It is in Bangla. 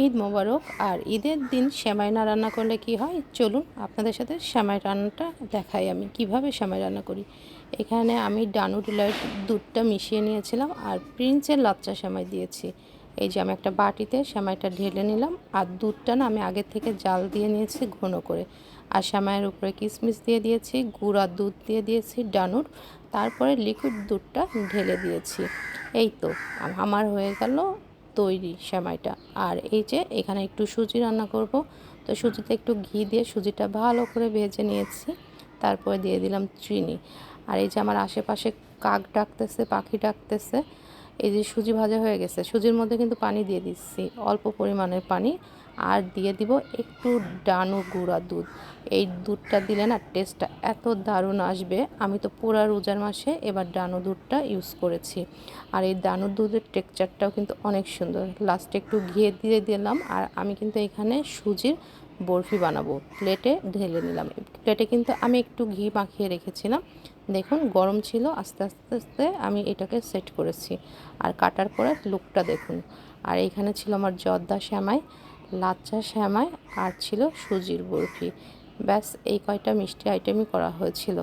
ঈদ মোবারক। আর ঈদের দিন সেমাই না রান্না করলে কি হয়, চলুন আপনাদের সাথে সেমাই রান্নাটা দেখাই আমি কিভাবে সেমাই রান্না করি। এখানে আমি ডানু ডিলাইট দুধটা মিশিয়ে নিয়েছিলাম আর প্রিন্সের লাচ্চা সেমাই দিয়েছি। এই যে আমি একটা বাটিতে সেমাইটা ঢেলে নিলাম, আর দুধটা না আমি আগের থেকে জাল দিয়ে নিয়েছি ঘন করে। আর সেমাইয়ের উপরে কিশমিশ দিয়ে দিয়েছি, গুঁড়া দুধ দিয়ে দিয়েছি ডানুর, তারপরে লিকুইড দুধটা ঢেলে দিয়েছি। এই তো আমার হয়ে গেল তৈরি সেমাইটা। আর এই যে এখানে একটু সুজি রান্না করব, তো সুজিতে একটু ঘি দিয়ে সুজিটা ভালো করে ভেজে নিয়েছি, তারপরে দিয়ে দিলাম চিনি। আর এই যে আমার আশেপাশে কাক ডাকতেছে, পাখি ডাকতেছে। এই যে সুজি ভাজা হয়ে গেছে, সুজির মধ্যে কিন্তু পানি দিয়ে দিচ্ছি, অল্প পরিমাণের পানি। আর দিয়ে দিব একটু ডানু গুঁড়া দুধ। এই দুধটা দিলে না টেস্টটা এত দারুণ আসবে। আমি তো পুরা রোজার মাসে এবার ডানু দুধটা ইউজ করেছি। আর এই ডানুর দুধের টেক্সচারটাও কিন্তু অনেক সুন্দর। লাস্টে একটু ঘি দিয়ে দিলাম। আর আমি কিন্তু এখানে সুজির বরফি বানাবো, প্লেটে ঢেলে নিলাম। প্লেটে কিন্তু আমি একটু ঘি মাখিয়ে রেখেছিলাম, দেখুন গরম ছিল, আস্তে আস্তে আস্তে আমি এটাকে সেট করেছি। আর কাটার পরে লুকটা দেখুন। আর এখানে ছিল আমার জর্দা সেমাই, লাচ্চা সেমাই, আর ছিল সুজির বরফি। ব্যাস এই কয়টা মিষ্টি আইটেমই করা হয়েছিল।